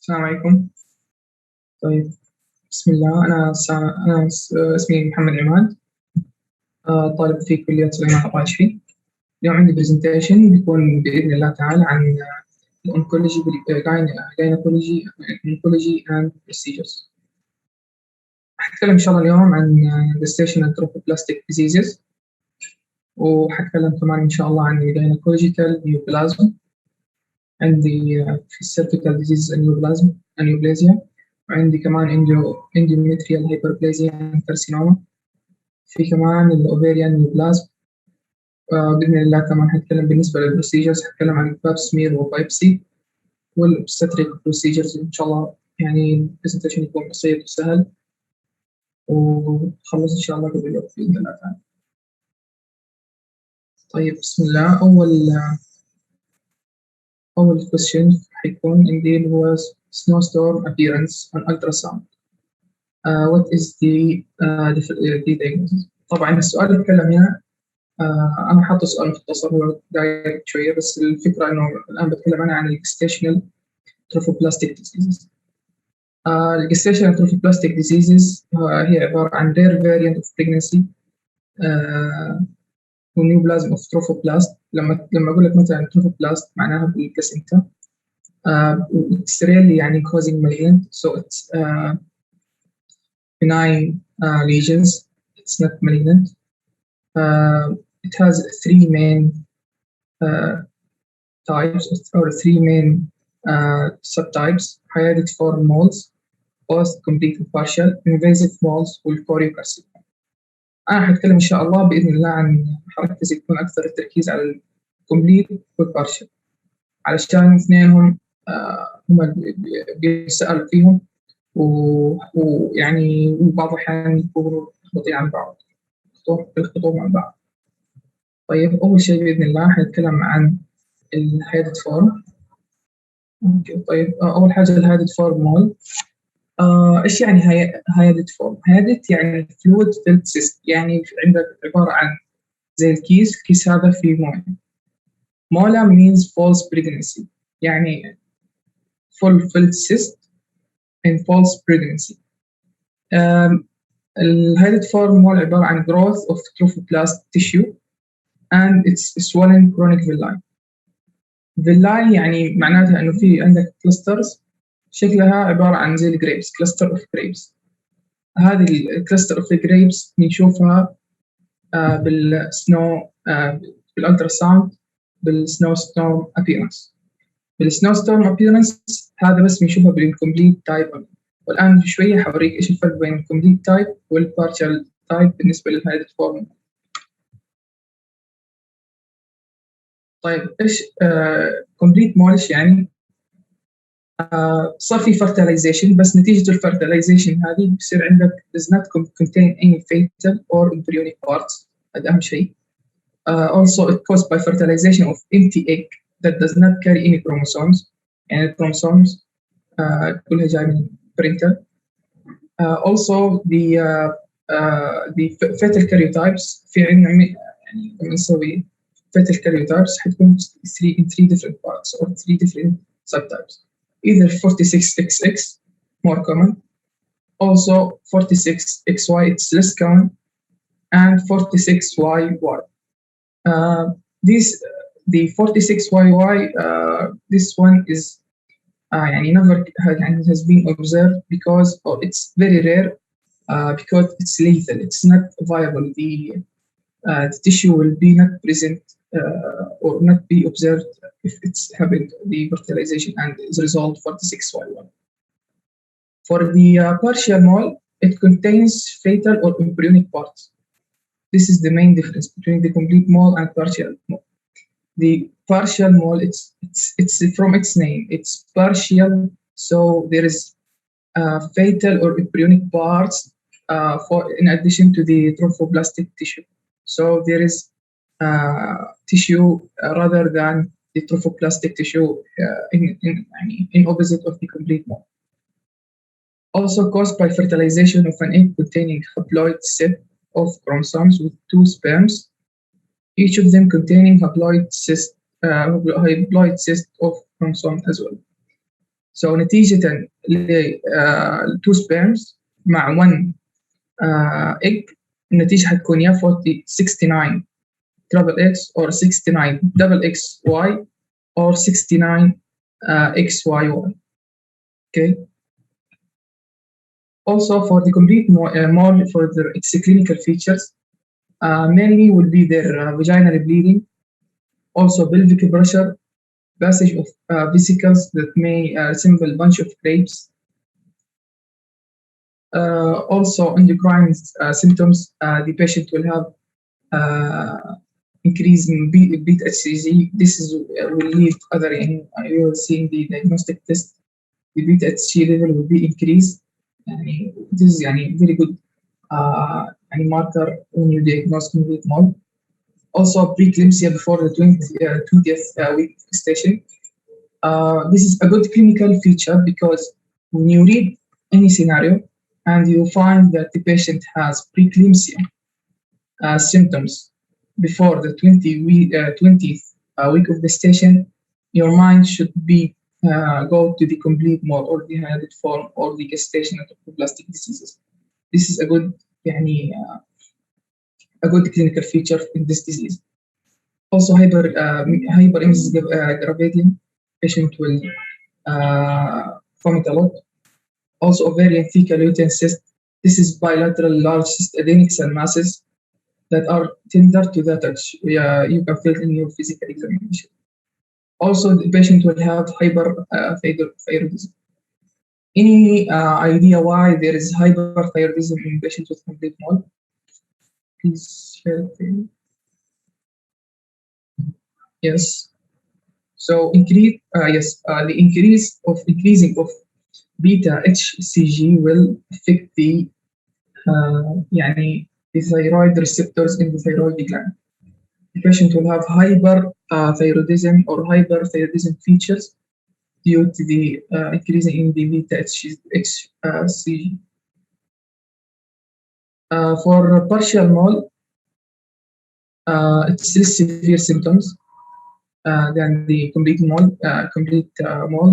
السلام عليكم. طيب، بسم الله. أنا اسمي محمد عماد، طالب في كلية سليمان الراشدي. اليوم عندي برزنتيشن بيكون بإذن الله تعالى عن الأونكولوجي Gynecology and Procedures. حتكلم إن شاء الله اليوم عن gestational trophoblastic diseases، وحتكلم كمان إن شاء الله عن gynecological neoplasm، عندي في cervical disease neoplasia، وعندي كمان endometrial hyperplasia and carcinoma، في كمان الأوفيريان نيوبلازم. بإذن الله كمان هتكلم بالنسبة للبروسيجرز، هتكلم عن الباب سمير وبايبسي والأوبستريك بروسيجرز. إن شاء الله يعني البرزنتيشن يكون بسيط وسهل، وخلص إن شاء الله قبل الوقت بإذن الله تعالى. طيب، بسم الله. أول question حيكون عندي اللي هو snowstorm appearance on ultrasound. What is the diagnosis؟ طبعا السؤال اللي بتكلم هنا، أنا حاطه سؤال مختصر، هو دايركت شوية، بس الفكرة إنه الآن بتكلم أنا عن gestational trophoblastic diseases. gestational trophoblastic diseases هي عبارة عن rare variant of pregnancy ونيوبلازم of trophoblast. لما أقول لك مثلا trophoblast معناها بالبلاسينتا. It's rarely يعني causing malignant, so it's benign lesions. It's not malignant. It has three main types or three main subtypes: hiated form moles, both complete and partial, invasive moles, والchoriocarcinoma. أنا حتكلم إن شاء الله بإذن الله عن حركز يكون أكثر التركيز على الكومبليت والبارشل، علشان اثنينهم هم بيسأل فيهم، ويعني وبعض الأحيان يكونوا مخلوطين عن بعض، يخلطوا مع بعض. طيب، أول شيء بإذن الله حنتكلم عن الهايدد فورم. طيب، أول حاجة الهايدد فورم مول. إيش يعني هايدد فورم؟ هايدد يعني فلويد فيلد سيست، يعني عندك عبارة عن زي الكيس هذا فيه موية. مولا means false pregnancy، يعني full filled cyst in false pregnancy. الهايدد فورم مول عبارة عن growth of trophoblast tissue and its swollen chronic villi. villi يعني معناتها إنه في عندك clusters شكلها عبارة عن زي الجريبس، cluster of grapes. هذه الكلاستر of grapes نشوفها بالسنو بالالتراساوند بالسنوستورم appearance. بالسنوستورم appearance هذا بس بنشوفها بالكومبليت تايب. والآن شوية حوريك إيش الفرق بين الكومبليت تايب والبارشال تايب بالنسبة للهايدد فورم. طيب، إيش كومبليت مولش يعني؟ صار في fertilization، بس نتيجة الفرتلايزيشن هذه بصير عندك does not contain any fetal or embryonic parts. هذا أهم شيء. Also it caused by fertilization of empty egg that does not carry any chromosomes. يعني الكروموسومز كلها جاي من parental. Also the fetal karyotypes في عندنا يعني لما نسوي fetal karyotypes حتكون in three different parts or three different subtypes. Either 46XX, more common. Also 46XY, it's less common, and 46YY. The 46YY, this one is never has been observed because it's very rare, because it's lethal. It's not viable. The tissue will be not present or not be observed if it's having the fertilization and is resolved 46YY. For the partial mole, it contains fetal or embryonic parts. This is the main difference between the complete mole and partial mole. The partial mole, it's from its name, it's partial, so there is fetal or embryonic parts in addition to the trophoblastic tissue. So there is tissue rather than the trophoblastic tissue in opposite of the complete mole. Also caused by fertilization of an egg containing haploid set of chromosomes with two sperms, each of them containing haploid cyst of chromosome as well. So نتيجة two sperms مع one egg النتيجة حتكون يا 69 triple X or 69 double XY or 69 XYY. Okay. Also, for the complete more for its clinical features, mainly will be their vaginal bleeding, also pelvic pressure, passage of vesicles that may resemble a bunch of grapes. Also, endocrine symptoms, the patient will have increase in beta HCG. This is will lead other in you will see in the diagnostic test. The beta HCG level will be increased. This is very good marker when you diagnose complete mole. Also, preeclampsia before the 20th week gestation. This is a good clinical feature because when you read any scenario and you find that the patient has preeclampsia symptoms before the 20th week of gestation, your mind should be go to the complete mole or the hyalid form or the gestational plastic diseases. This is a good clinical feature in this disease. Also, hyperemesis gravidum, patient will vomit a lot. Also, ovarian fecal lutein cyst. This is bilateral large cystadenic cell masses that are tender to the touch. You can feel in your physical examination. Also, the patient will have hyperthyroidism. Any idea why there is hyperthyroidism in patients with complete mole? Please share it. Yes. So increasing of beta HCG will affect the thyroid receptors in the thyroid gland. The patient will have hyperthyroidism or hyperthyroidism features due to the increasing in the beta HCG. For partial mole, it's less severe symptoms than the complete mole,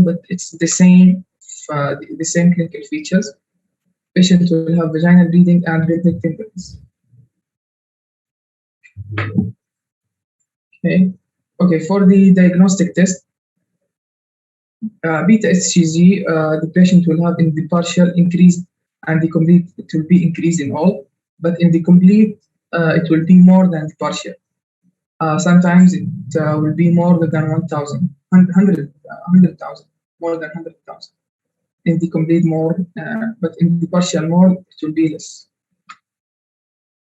but it's the same clinical features. Patients will have vaginal bleeding and pelvic tenderness. Okay. For the diagnostic test, beta HCG, the patient will have in the partial increased and the complete it will be increased in all, but in the complete it will be more than the partial. Sometimes it will be more than 1,000, 100,000, more than 100,000. In the complete more, but in the partial more, it will be less.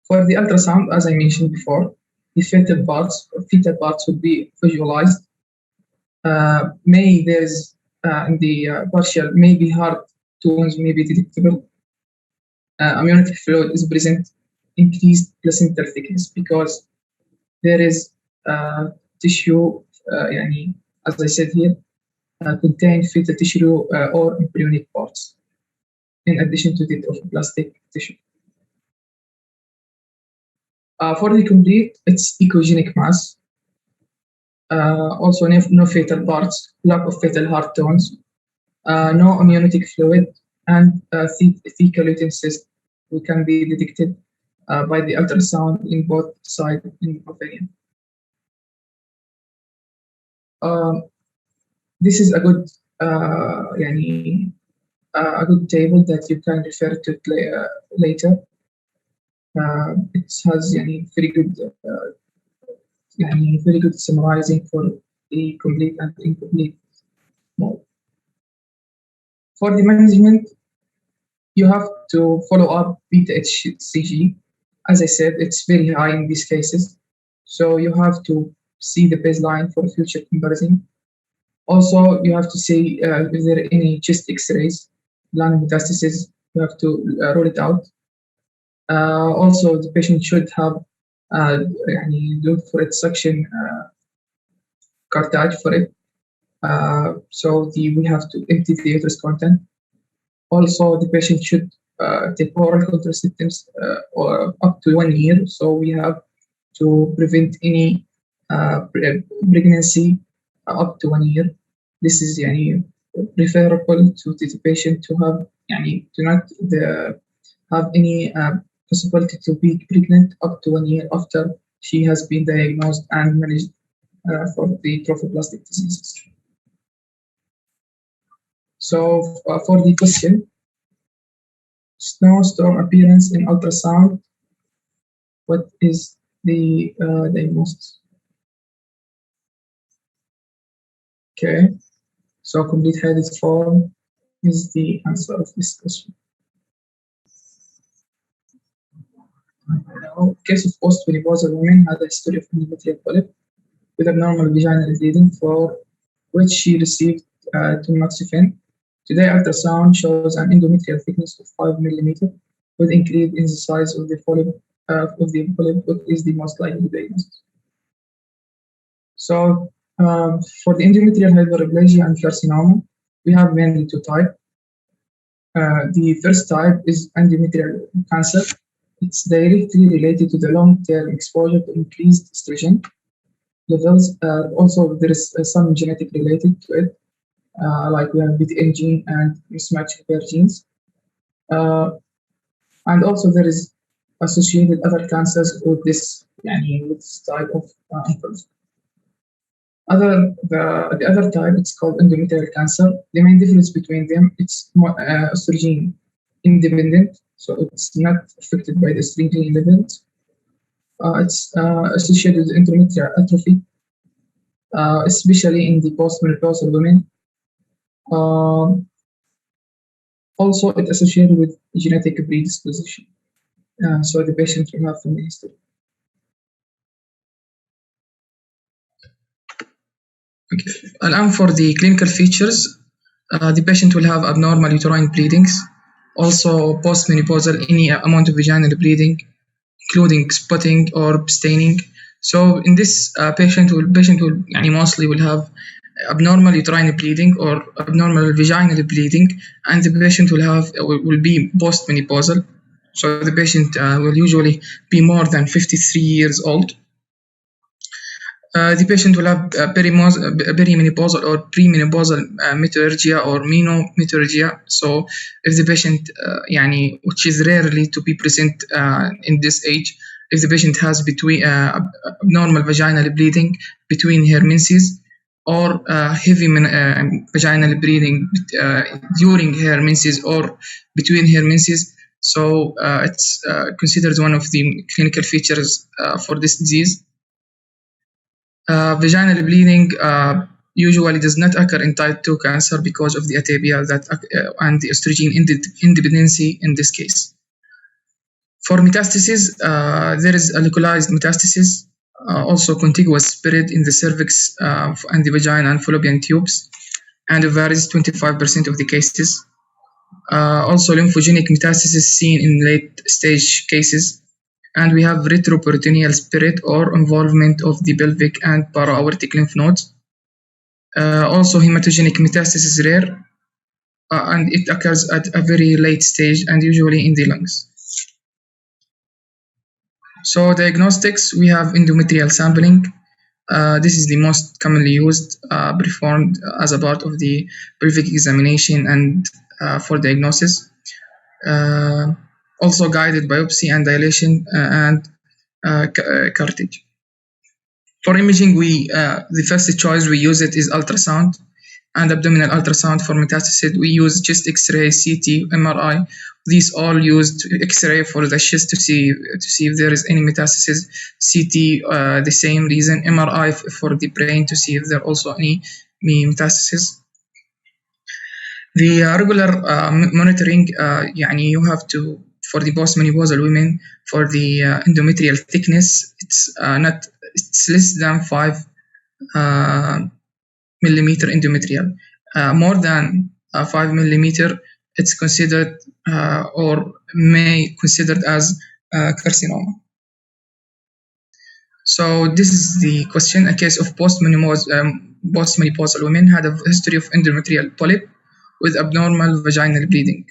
For the ultrasound, as I mentioned before, the fetal parts will be visualized. There's in the partial, maybe heart tones may be detectable. Amniotic fluid is present, increased placental thickness because there is tissue, as I said here, contain fetal tissue or embryonic parts, in addition to the trophoblastic tissue. For the complete, it's echogenic mass. Also, no fetal parts, lack of fetal heart tones, no amniotic fluid, and fecal lutein cyst which can be detected by the ultrasound in both sides in ovarian. This is a good a good table that you can refer to later. It has very good summarizing for the complete and incomplete mode. For the management, you have to follow up beta HCG. As I said, it's very high in these cases, so you have to see the baseline for future comparison. Also, you have to see if there are any chest X-rays, lung metastasis. You have to rule it out. Also, the patient should have look for it suction cartilage for it. So we have to empty the uterus content. Also, the patient should take oral contraceptives or up to 1 year. So we have to prevent any pregnancy up to 1 year. This is preferable to the patient to have to not have any possibility to be pregnant up to 1 year after she has been diagnosed and managed for the trophoblastic diseases. So for the question, snowstorm appearance in ultrasound, what is the diagnosis? Okay, so complete headed form is the answer of this question. Now, case of postmenopausal woman had a history of endometrial polyp with abnormal vaginal bleeding for which she received tamoxifen. Today, ultrasound shows an endometrial thickness of 5 millimeter with increase in the size of the polyp. What is the most likely diagnosis? So, for the endometrial hyperplasia and carcinoma, we have mainly two types. The first type is endometrial cancer. It's directly related to the long-term exposure to increased estrogen levels. Also, there is some genetic related to it, like we have BTN gene and mismatch repair genes. And also there is associated other cancers with this type of oncology. The other type, it's called endometrial cancer. The main difference between them, it's more, estrogen independent, so it's not affected by the estrogen levels. It's associated with endometrial atrophy, especially in the postmenopausal women. Also, it's associated with genetic predisposition, so the patient will have family history. Okay. And for the clinical features, the patient will have abnormal uterine bleedings, also postmenopausal, any amount of vaginal bleeding, including spotting or staining. So in this patient will mostly will have abnormal uterine bleeding or abnormal vaginal bleeding, and the patient will be postmenopausal. So the patient will usually be more than 53 years old. The patient will have perimenopausal or premenopausal meteorrhagia or menometeorrhagia. So if the patient, which is rarely to be present in this age, if the patient has between abnormal vaginal bleeding between her menses or heavy vaginal bleeding during her menses or between her menses, so it's considered one of the clinical features for this disease. Vaginal bleeding usually does not occur in type 2 cancer because of the atypia and the estrogen independency in this case. For metastasis, there is a localized metastasis, also contiguous spread in the cervix and the vagina and fallopian tubes, and it varies 25% of the cases. Also, lymphogenic metastasis seen in late stage cases. And we have retroperitoneal spread or involvement of the pelvic and para-aortic lymph nodes. Also, hematogenic metastasis is rare, and it occurs at a very late stage and usually in the lungs. So diagnostics, we have endometrial sampling. This is the most commonly used, performed as a part of the pelvic examination and for diagnosis. Also guided biopsy and dilation and cartilage. For imaging, the first choice we use it is ultrasound and abdominal ultrasound. For metastasis, we use chest X-ray, CT, MRI. These all used X-ray for the chest to see if there is any metastasis. CT, the same reason. MRI for the brain to see if there are also any metastasis. The regular monitoring, you have to, for the postmenopausal women, for the endometrial thickness, it's less than 5 millimeter endometrial. More than 5 millimeter, it's considered or may considered as carcinoma. So this is the question. A case of postmenopausal women had a history of endometrial polyp with abnormal vaginal bleeding.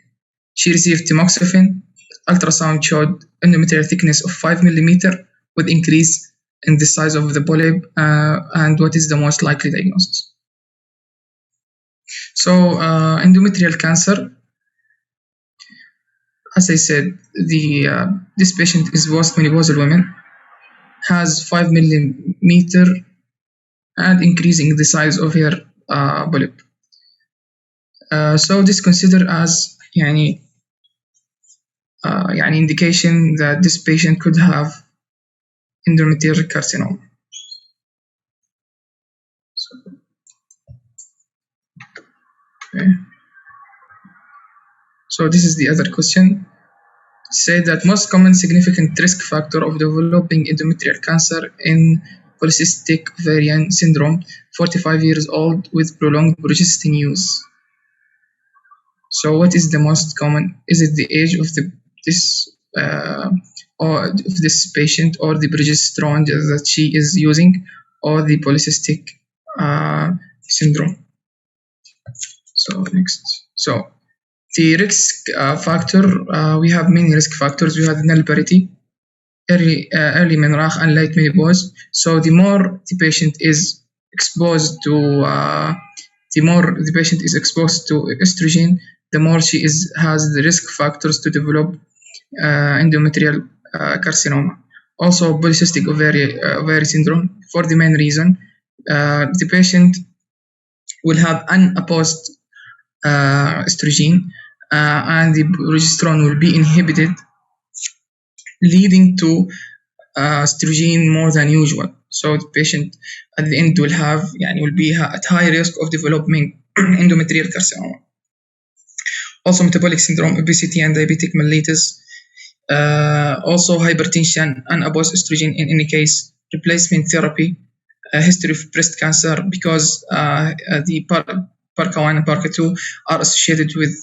She received tamoxifen. Ultrasound showed endometrial thickness of 5 millimeter with increase in the size of the polyp. And what is the most likely diagnosis? So endometrial cancer, as I said, this patient is post-menopausal woman, has 5 millimeter and increasing the size of her polyp. So this considered as يعني indication that this patient could have endometrial carcinoma. So this is the other question. Say that most common significant risk factor of developing endometrial cancer in polycystic ovarian syndrome, 45 years old with prolonged progestin use. So what is the most common? Is it the age of this patient, or the progesterone that she is using, or the polycystic syndrome? So next. So the risk factor, we have many risk factors. We have null parity, early menarche and late menopause. So the more the patient is exposed to estrogen, the more she has the risk factors to develop endometrial carcinoma. Also polycystic ovary syndrome, for the main reason the patient will have unopposed estrogen and the progesterone will be inhibited, leading to estrogen more than usual. So the patient at the end will be at high risk of developing endometrial carcinoma. Also metabolic syndrome, obesity and diabetic mellitus, also hypertension, unopposed estrogen in any case, replacement therapy, history of breast cancer, because the BRCA1 and BRCA2 are associated with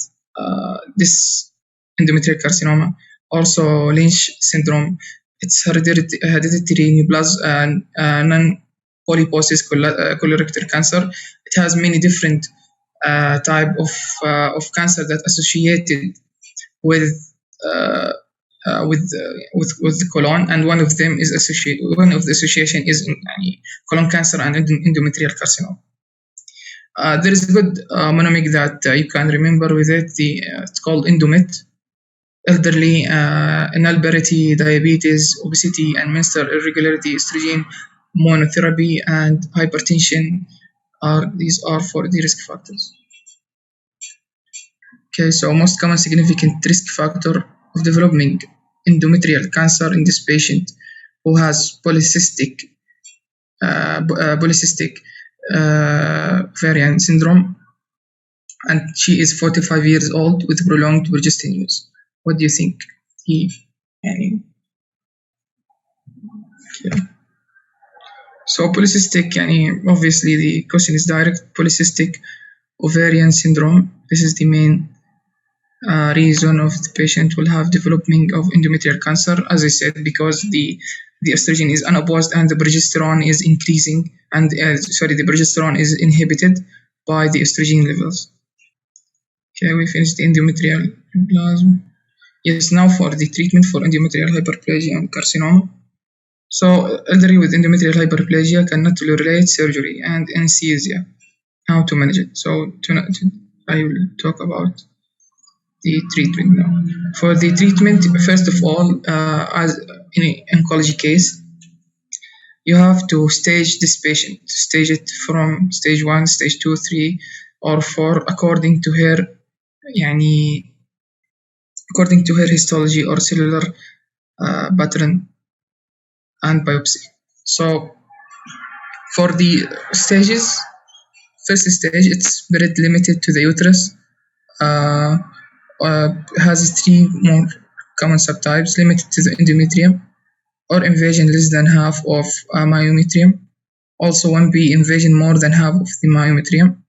this endometrial carcinoma. Also Lynch syndrome, it's hereditary neoplasm and non-polyposis colorectal cancer. It has many different type of cancer that associated with the colon, and one of them is one of the association is colon cancer and endometrial carcinoma. There is a good monomic that you can remember with it. It's called Endomet. Elderly, null parity, diabetes, obesity, and menstrual irregularity, estrogen monotherapy, and hypertension these are for the risk factors. Okay, so most common significant risk factor of developing endometrial cancer in this patient who has polycystic ovarian syndrome, and she is 45 years old with prolonged progestin use. What do you think? Okay. So polycystic, obviously the question is direct. Polycystic ovarian syndrome, this is the main reason of the patient will have development of endometrial cancer, as I said, because the estrogen is unopposed and the progesterone is increasing, and the progesterone is inhibited by the estrogen levels. Okay, we finished the endometrial plasma. Yes, now for the treatment for endometrial hyperplasia and carcinoma. So elderly with endometrial hyperplasia cannot tolerate surgery and anesthesia. How to manage it? So I will talk about the treatment now. For the treatment, first of all, as in an oncology case, you have to stage this patient, stage it from stage 1, stage 2, 3, or 4, according to her histology or cellular pattern and biopsy. So for the stages, first stage, it's very limited to the uterus, has 3 more common subtypes, limited to the endometrium, or invasion less than half of myometrium. Also 1B invasion more than half of the myometrium.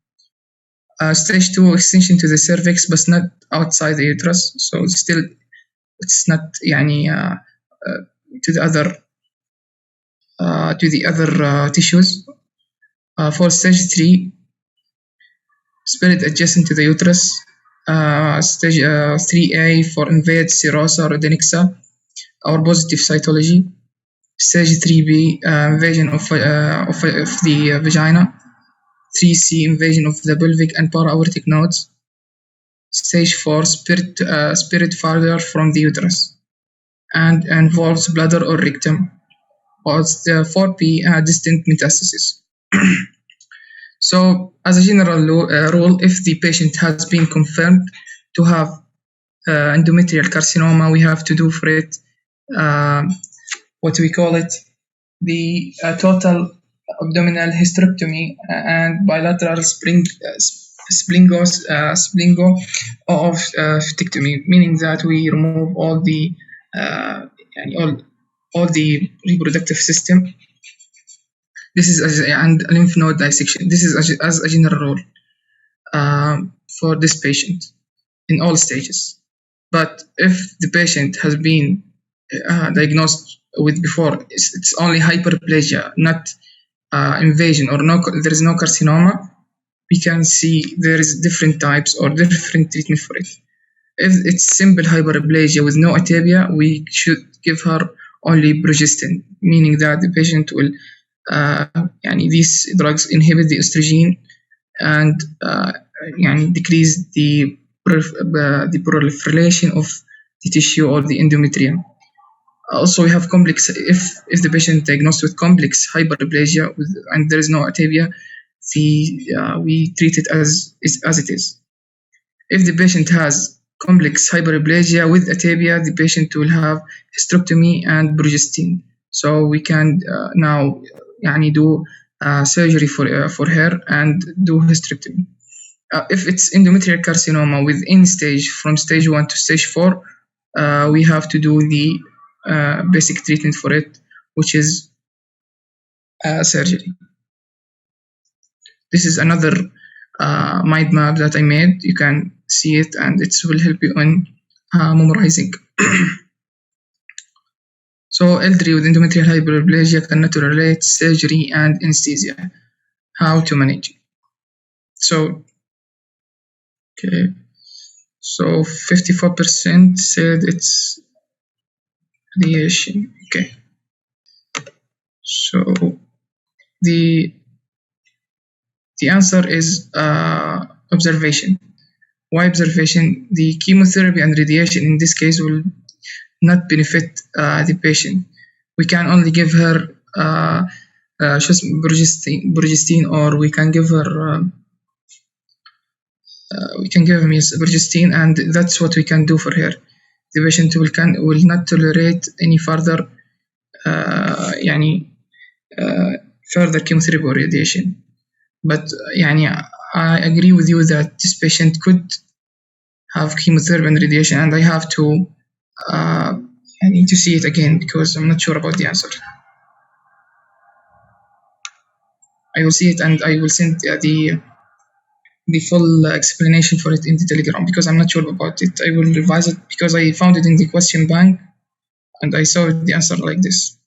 Stage 2, extension to the cervix, but not outside the uterus. So it's not to the other tissues. For stage 3, spread adjacent to the uterus. Stage 3A for invade serosa or adenixa or positive cytology. Stage 3B invasion of the vagina. 3C, invasion of the pelvic and para-aortic nodes. Stage 4, spirit farther from the uterus and involves bladder or rectum. Or the 4P, distant metastasis. So, as a general rule, if the patient has been confirmed to have endometrial carcinoma, we have to do for it what we call it the total abdominal hysterectomy and bilateral splingo-osteectomy, meaning that we remove all the all the reproductive system. This is and lymph node dissection. This is as a general rule for this patient in all stages. But if the patient has been diagnosed with before, it's only hyperplasia, not invasion, or there is no carcinoma, we can see there is different types or different treatment for it. If it's simple hyperplasia with no atypia, we should give her only progestin, meaning that the patient will these drugs inhibit the estrogen and decrease the proliferation of the tissue or the endometrium. Also, we have complex. If the patient diagnosed with complex hyperplasia and there is no atypia, we treat it as it is. If the patient has complex hyperplasia with atypia, the patient will have hysterectomy and progestin. So we can now do surgery for her and do hysterectomy. If it's endometrial carcinoma within stage, from stage 1 to stage 4, we have to do the basic treatment for it, which is surgery. This is another mind map that I made. You can see it, and it will help you in memorizing. So, elderly with endometrial hyperplasia cannot tolerate surgery and anesthesia. How to manage? So, okay. So 54% said it's radiation. Okay. So the answer is observation. Why observation? The chemotherapy and radiation in this case will not benefit the patient. We can only give her progestin, or we can give her progestin, and that's what we can do for her. The patient will not tolerate any further further chemotherapy or radiation. But I agree with you that this patient could have chemotherapy and radiation, and I have to I need to see it again because I'm not sure about the answer. I will see it and I will send the full explanation for it in the Telegram because I'm not sure about it. I will revise it because I found it in the question bank and I saw the answer like this.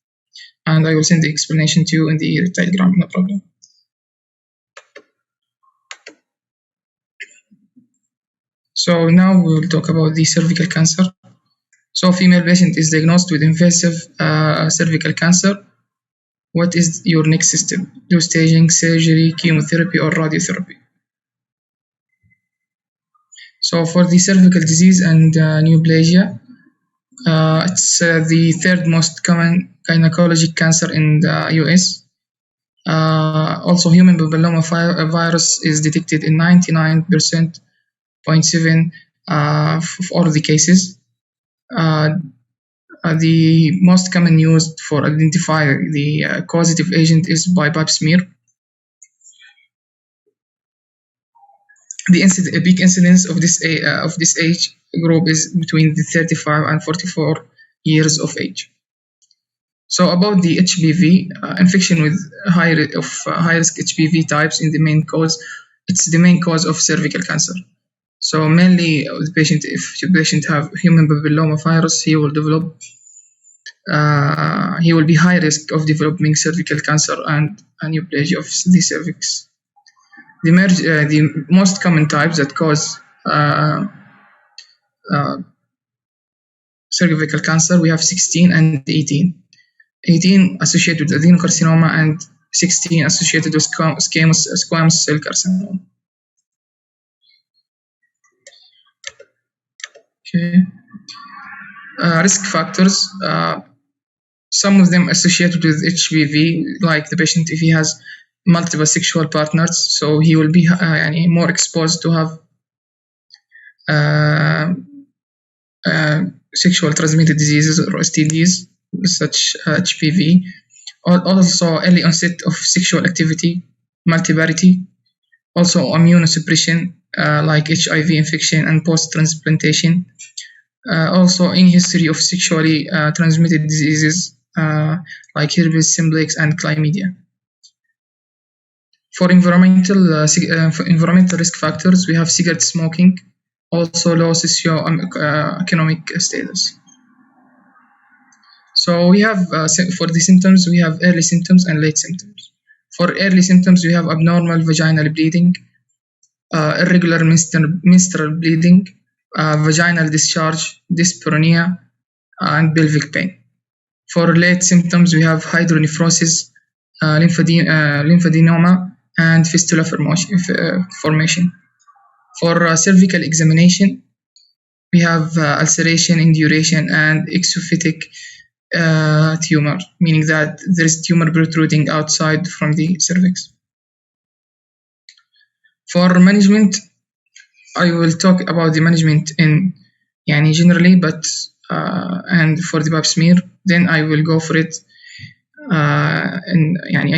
And I will send the explanation to you in the Telegram, no problem. So now we will talk about the cervical cancer. So female patient is diagnosed with invasive cervical cancer. What is your next step? Do staging, surgery, chemotherapy, or radiotherapy? So for the cervical disease and neoplasia, it's the third most common gynecologic cancer in the US. Also, human papilloma virus is detected in 99.7% of all the cases. The most common used for identifying the causative agent is by pap smear. The peak incidence of this age group is between the 35 and 44 years of age. So about the HPV infection with high risk HPV types in the main cause, it's the main cause of cervical cancer. So mainly the patient, if the patient have human papilloma virus, he will be high risk of developing cervical cancer and neoplasia of the cervix. The most common types that cause cervical cancer, we have 16 and 18. 18 associated with adenocarcinoma and 16 associated with squamous cell carcinoma. Okay. Risk factors. Some of them associated with HPV, like the patient, if he has multiple sexual partners, so he will be more exposed to have sexual transmitted diseases or STDs, such HPV. Also, early onset of sexual activity, multiparity, also immunosuppression, like HIV infection and post-transplantation. Also, any history of sexually transmitted diseases like herpes simplex and chlamydia. For environmental risk factors, we have cigarette smoking, also low socioeconomic status. So we have, for the symptoms, we have early symptoms and late symptoms. For early symptoms, we have abnormal vaginal bleeding, irregular menstrual bleeding, vaginal discharge, dyspareunia, and pelvic pain. For late symptoms, we have hydronephrosis, lymphadenoma, and fistula formation. For cervical examination, we have ulceration, induration, and exophytic tumor, meaning that there is tumor protruding outside from the cervix. For management, I will talk about the management in generally, but and for the pap smear, then I will go for it. I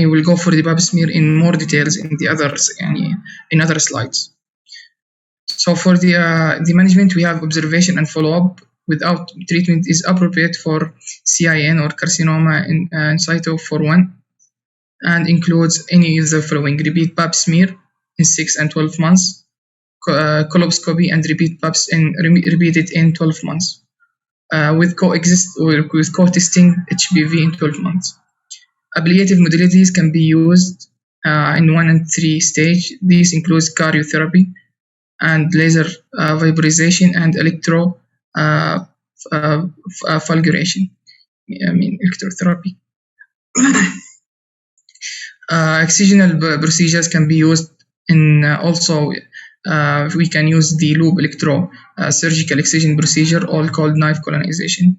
will go for the pap smear in more details in the others, in other slides. So for the management, we have observation and follow-up without treatment is appropriate for CIN or carcinoma in situ for 1, and includes any of the following: repeat pap smear in 6 and 12 months, colposcopy and repeat paps repeated in 12 months, with co-testing HPV in 12 months. Ablative modalities can be used in 1 and 3 stage. These include cryotherapy and laser vaporization and electropulguration. Electrotherapy. Excisional procedures can be used in also. We can use the loop surgical excision procedure, all called knife colonization.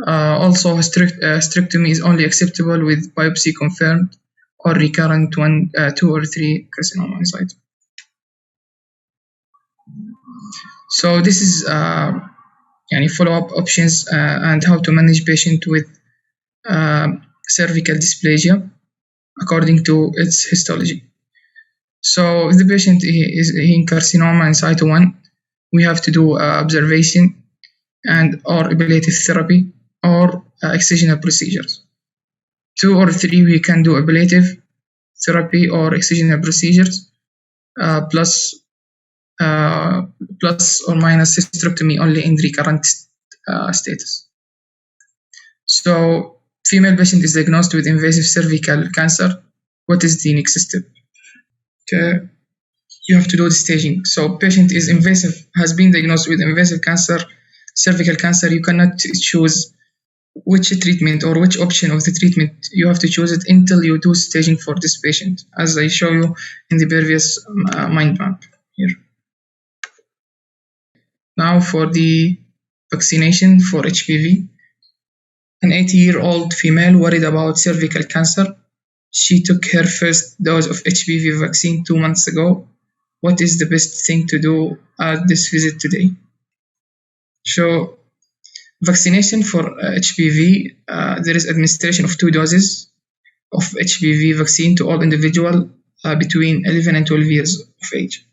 Also, hysterectomy is only acceptable with biopsy confirmed or recurrent 2 or 3 carcinoma in situ. So this is follow-up options and how to manage patient with cervical dysplasia according to its histology. So if the patient is in carcinoma in situ 1, we have to do observation and or ablative therapy or excisional procedures. 2 or 3, we can do ablative therapy or excisional procedures plus or minus hysterectomy only in recurrent status. So female patient is diagnosed with invasive cervical cancer. What is the next step? You have to do the staging. So patient is invasive, has been diagnosed with invasive cancer, cervical cancer. You cannot choose which treatment or which option of the treatment. You have to choose it until you do staging for this patient, as I show you in the previous mind map here. Now for the vaccination for HPV. An 80-year-old female worried about cervical cancer. She took her first dose of HPV vaccine 2 months ago. What is the best thing to do at this visit today? So, vaccination for HPV, there is administration of 2 doses of HPV vaccine to all individuals between 11 and 12 years of age.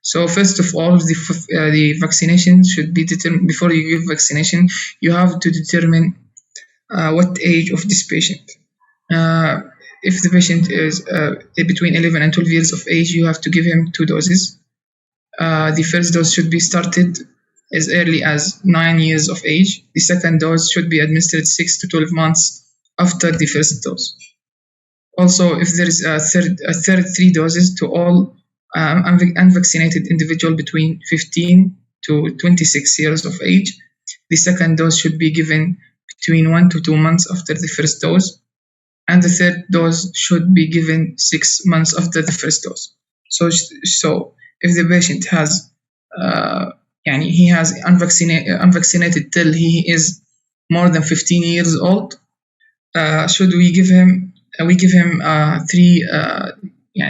So first of all, the vaccination should be determined. Before you give vaccination, you have to determine what age of this patient. If the patient is between 11 and 12 years of age, you have to give him 2 doses. The first dose should be started as early as 9 years of age. The second dose should be administered 6 to 12 months after the first dose. Also, if there is a third 3 doses to all unvaccinated individual between 15 to 26 years of age, the second dose should be given between 1 to 2 months after the first dose. and the third dose should be given 6 months after the first dose. So if the patient has he has unvaccinated till he is more than 15 years old, should we give him three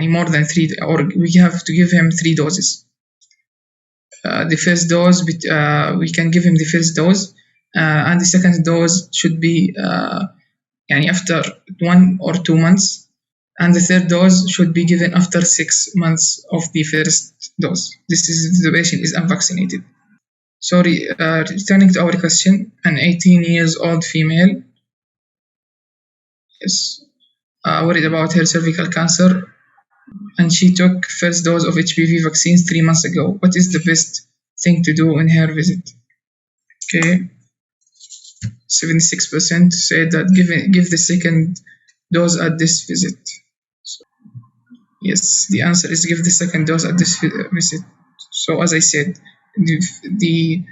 more than three, or we have to give him 3 doses. The first dose, we can give him the first dose, and the second dose should be after 1 or 2 months, and the third dose should be given after 6 months of the first dose. This is the patient is unvaccinated. So returning to our question, an 18 years old female is worried about her cervical cancer, and she took first dose of HPV vaccines 3 months ago. What is the best thing to do in her visit? Okay, 76% said that give the second dose at this visit. So, yes, the answer is give the second dose at this visit. So as I said, the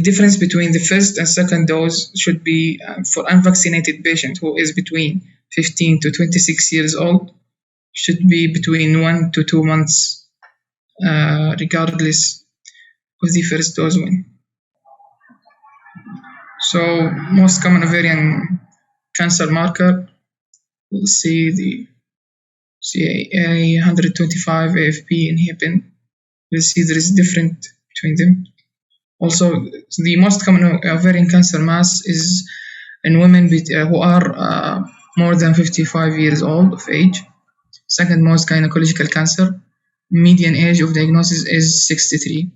difference between the first and second dose should be for unvaccinated patient who is between 15 to 26 years old, should be between 1 to 2 months, regardless of the first dose one. So most common ovarian cancer marker, we'll see the CAA 125, AFP inhibin. We'll see there is different between them. Also, the most common ovarian cancer mass is in women who are more than 55 years old of age. Second most gynecological cancer. Median age of diagnosis is 63.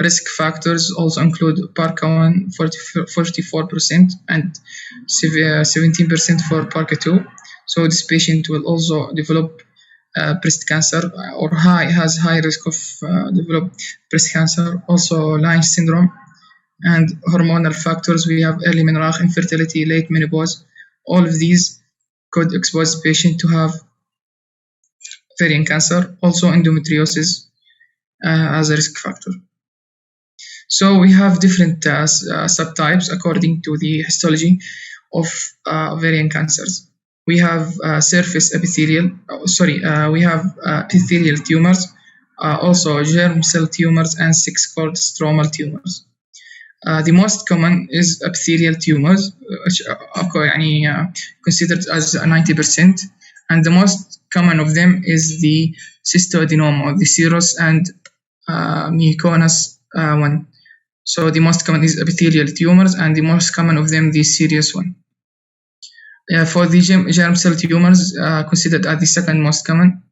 Risk factors also include BRCA1 44% and 17% for BRCA2. So this patient will also develop breast cancer, or has high risk of develop breast cancer. Also Lynch syndrome. And hormonal factors, we have early menarche, infertility, late menopause. All of these could expose the patient to have ovarian cancer. Also endometriosis as a risk factor. So we have different subtypes according to the histology of ovarian cancers. We have surface epithelial, we have epithelial tumors, also germ cell tumors, and 6-cord stromal tumors. The most common is epithelial tumors, which are considered as 90%, and the most common of them is the cystoadenoma, or the serous and mucinous one. So the most common is epithelial tumors, and the most common of them the serous one. For the germ cell tumors, considered as the second most common,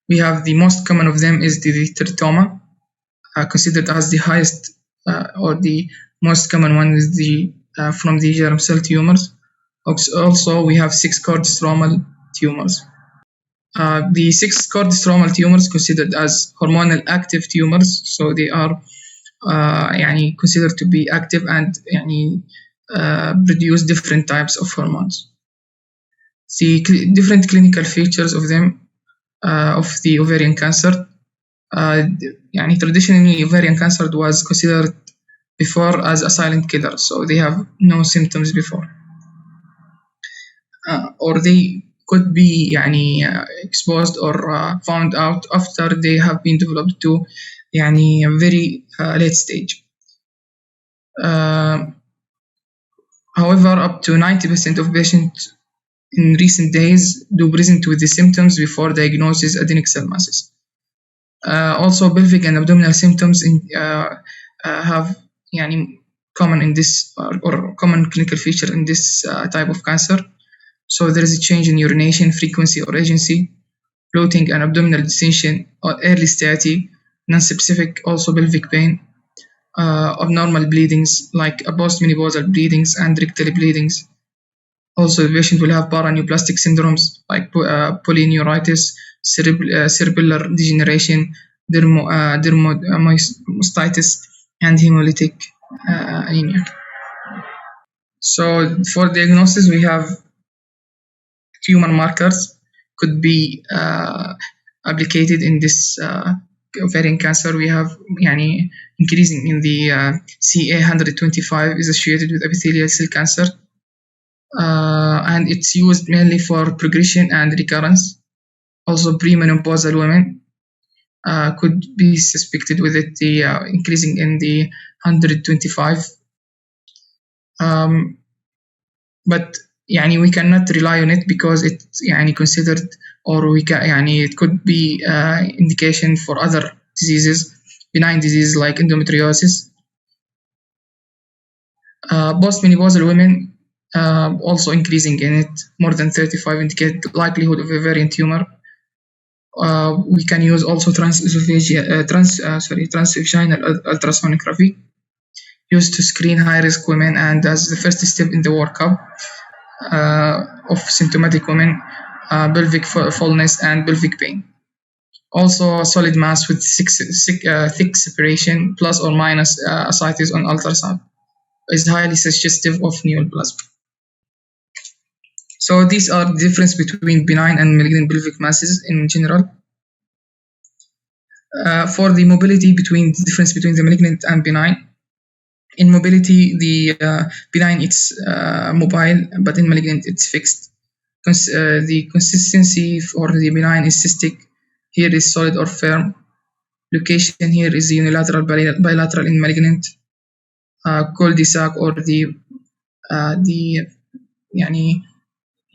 we have the most common of them is the teratoma, considered as the highest or the most common one is the from the germ cell tumors. Also, we have 6-cord stromal tumors. The 6-cord stromal tumors considered as hormonal active tumors, so they are considered to be active and produce different types of hormones. The different clinical features of them of the ovarian cancer. Traditionally ovarian cancer was considered before as a silent killer, so they have no symptoms before, or they could be exposed or found out after they have been developed to a very late stage. However, up to 90% of patients in recent days do present with the symptoms before diagnosis adenic cell masses. Also, pelvic and abdominal symptoms have common in this or common clinical feature in this type of cancer. So there is a change in urination frequency or agency, bloating and abdominal distension, or early satiety, non-specific also pelvic pain, abnormal bleedings like postmenopausal bleedings and rectal bleedings. Also, the patient will have paraneoplastic syndromes like polyneuritis, cerebellar degeneration, dermomastitis, and hemolytic anemia. So for diagnosis, we have tumor markers could be applicated in this ovarian cancer, we have increasing in the CA125 is associated with epithelial cell cancer, and it's used mainly for progression and recurrence. Also, premenopausal women could be suspected with it, increasing in the 125. But we cannot rely on it because it's considered, or we can it could be indication for other diseases, benign diseases like endometriosis. Postmenopausal women also increasing in it, more than 35 indicate likelihood of ovarian tumor. We can use also transvaginal ultrasonography used to screen high-risk women and as the first step in the workup of symptomatic women, pelvic fullness and pelvic pain. Also, solid mass with thick separation plus or minus ascites on ultrasound is highly suggestive of neoplasm. So these are the difference between benign and malignant pelvic masses in general. For the mobility difference between the malignant and benign. In mobility, the benign it's mobile, but in malignant it's fixed. The consistency for the benign is cystic. Here is solid or firm. Location here is unilateral, bilateral in malignant. Cul-de-sac or the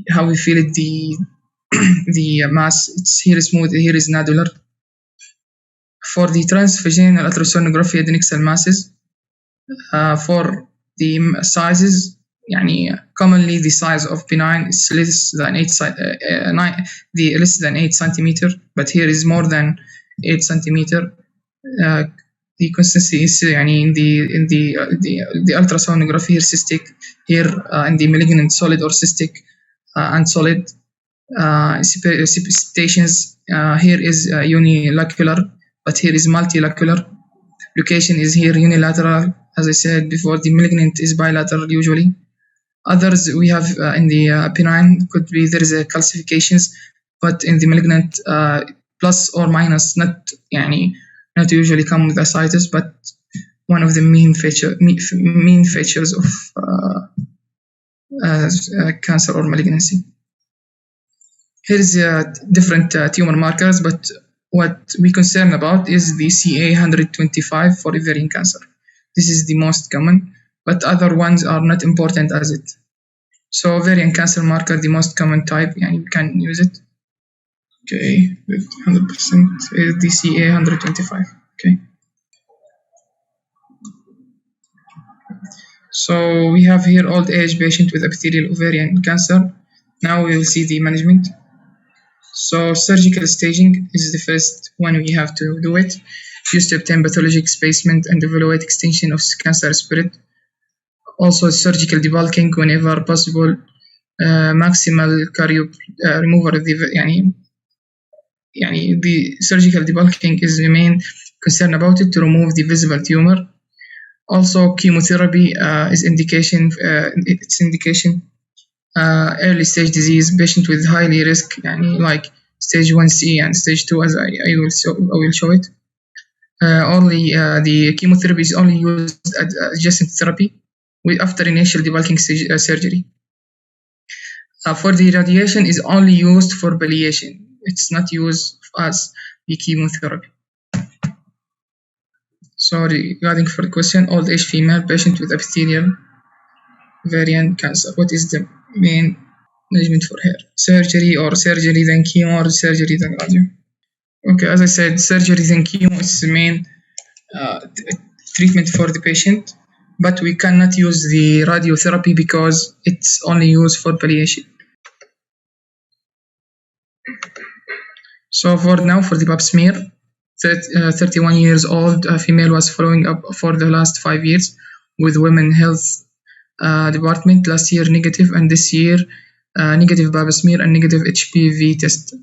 how we feel it, the mass, it's here is smooth, here is nodular. For the transvaginal ultrasonography adnexal masses, for the sizes, commonly the size of benign is less than 8 centimeter, but here is more than 8 centimeter. The consistency is in the ultrasonography here cystic, here in the malignant solid or cystic and solid. Septations here is unilacular, but here is multilacular. Location is here unilateral. As I said before, the malignant is bilateral usually. Others we have in the benign could be there is a calcifications, but in the malignant plus or minus, not usually come with ascites, but one of the main features of cancer or malignancy. Here is different tumor markers, but what we concern about is the CA125 for ovarian cancer. This is the most common, but other ones are not important as it. So ovarian cancer marker, the most common type, we can use it. Okay, with 100% is the CA125. Okay. So we have here old age patient with epithelial ovarian cancer. Now we will see the management. So surgical staging is the first one we have to do it. Used to obtain pathologic spacement and evaluate extension of cancer spread. Also surgical debulking whenever possible. Maximal cario removal of the the surgical debulking is the main concern about it, to remove the visible tumor. Also chemotherapy is indication. Its indication. Early stage disease, patient with highly risk, like stage 1C and stage 2, as I will show it. Only the chemotherapy is only used as adjacent therapy after initial debulking surgery. For the radiation is only used for palliation. It's not used as the chemotherapy. So regarding for the question, old age female patient with epithelial ovarian cancer, what is the main management for her? Surgery or surgery then chemo or surgery then radio? Okay, as I said, surgery then chemo is the main treatment for the patient, but we cannot use the radiotherapy because it's only used for palliation. So for the pap smear, 31 years old female was following up for the last 5 years with women health department. Last year negative, and this year negative pap smear and negative HPV test.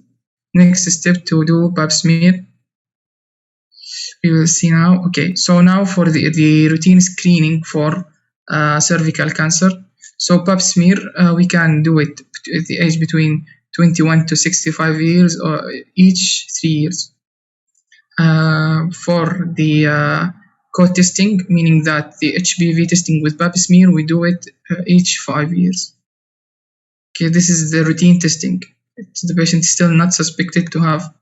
Next step to do pap smear. We will see now. Okay, so now for the routine screening for cervical cancer. So pap smear, we can do it at the age between 21 to 65 years or each 3 years. for the code testing, meaning that the HPV testing with pap smear, we do it each 5 years. Okay, this is the routine testing. The patient is still not suspected to have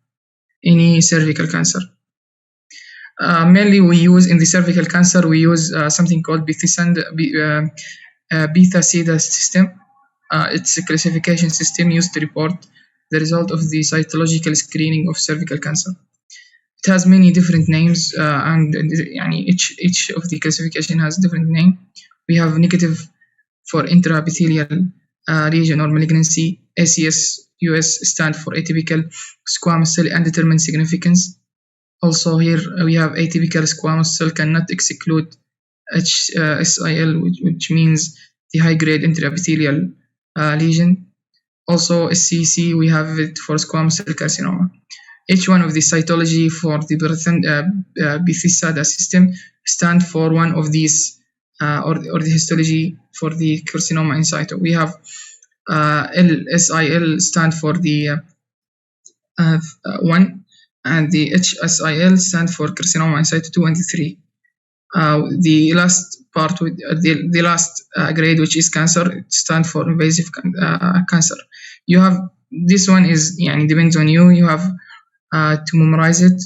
any cervical cancer. Mainly we use in the cervical cancer, we use something called beta-SIDA system. It's a classification system used to report the result of the cytological screening of cervical cancer. It has many different names, and each of the classification has different name. We have negative for intraepithelial lesion or malignancy. ACS-US stand for atypical squamous cell undetermined significance. Also here we have atypical squamous cell cannot exclude SIL, which means the high-grade intraepithelial lesion. Also SCC, we have it for squamous cell carcinoma. Each one of the cytology for the beta-SIDA system stand for one of these, or the histology for the carcinoma in situ. We have LSIL stand for the 1, and the HSIL stand for carcinoma in situ 2 and 3. The last part with the last grade, which is cancer, it stands for invasive cancer. You have this one is depends on you. You have to memorize it.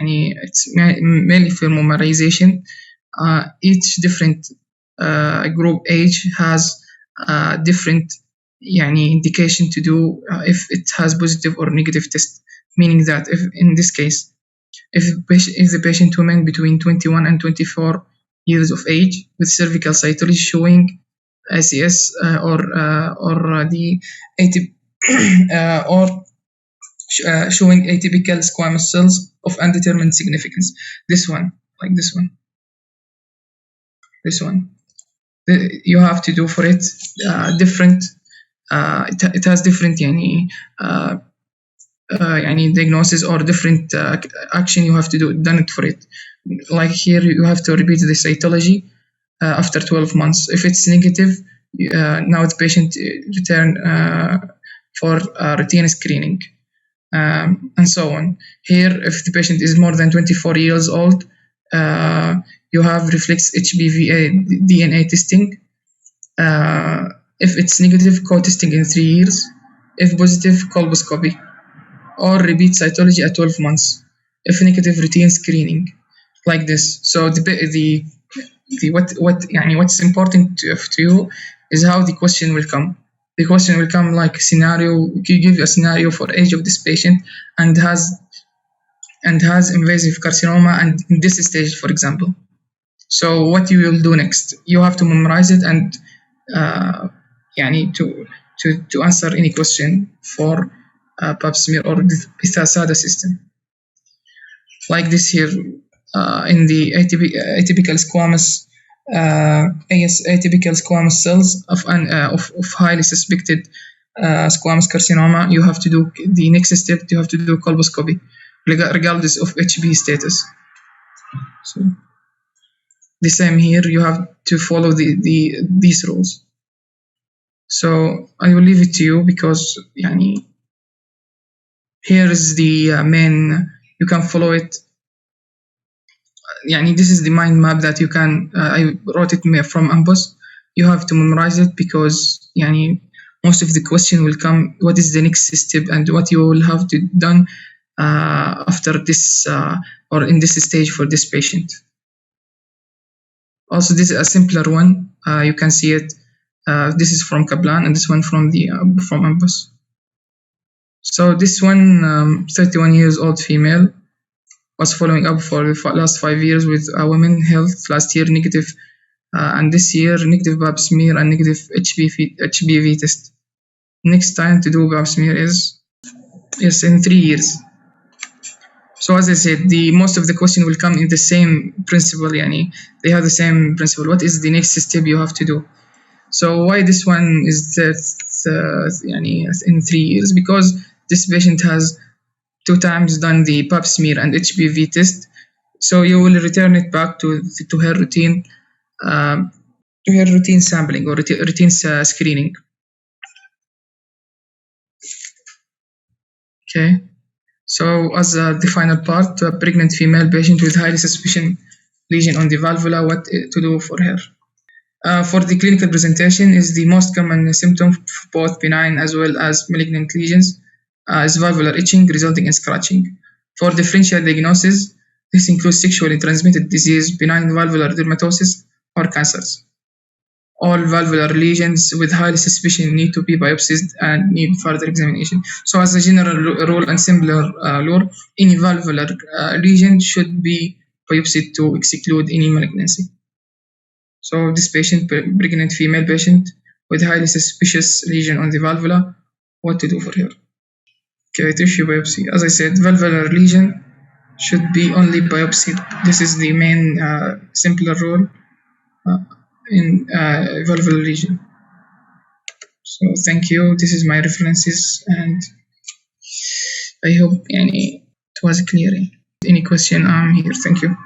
It's mainly for memorization. Each different group age has different indication to do if it has positive or negative test. Meaning that if in this case, if the patient woman between 21 and 24 years of age with cervical cytology showing ACS or the or showing atypical squamous cells of undetermined significance. This one, like this one. You have to do for it different. It has different diagnosis or different action you have to do done it for it. Like here, you have to repeat the cytology after 12 months. If it's negative, now the patient return for routine screening, and so on. Here, if the patient is more than 24 years old, you have reflex HPV DNA testing. If it's negative, co-testing in 3 years. If positive, colposcopy, or repeat cytology at 12 months. If negative, routine screening, like this. So what's important to you is how the question will come. The question will come like a scenario. You give a scenario for age of this patient and has invasive carcinoma and in this stage, for example. So what you will do next? You have to memorize it and to answer any question for pap smear or beta-SIDA system. Like this here, in the atypical squamous cells of highly suspected squamous carcinoma, you have to do the next step. You have to do colposcopy, regardless of HB status. So the same here. You have to follow these rules. So I will leave it to you because here is the main. You can follow it. This is the mind map that you can. I wrote it from Amboss. You have to memorize it because most of the question will come. What is the next step and what you will have to done after this or in this stage for this patient. Also, this is a simpler one. You can see it. This is from Kaplan and this one from Amboss. So this one, 31 years old female, was following up for the last 5 years with women health. Last year negative, and this year negative pap smear and negative HPV test. Next time to do pap smear is in 3 years. So as I said, the most of the question will come in the same principle. They have the same principle. What is the next step you have to do? So why this one is in 3 years? Because this patient has 2 times done the pap smear and HPV test. So you will return it back to her routine sampling or routine screening. Okay. So as the final part, a pregnant female patient with highly suspicious lesion on the valvula, what to do for her. For the clinical presentation is the most common symptom for both benign as well as malignant lesions is valvular itching resulting in scratching. For differential diagnosis, this includes sexually transmitted disease, benign valvular dermatosis, or cancers. All valvular lesions with highly suspicion need to be biopsied and need further examination. So as a general rule and similar law, any valvular lesion should be biopsied to exclude any malignancy. So this patient, pregnant female patient with highly suspicious lesion on the valvula, what to do for her? Okay, tissue biopsy. As I said, valvular lesion should be only biopsied. This is the main simpler rule in valvular lesion. So thank you. This is my references, and I hope it was clear. Any question? I'm here. Thank you.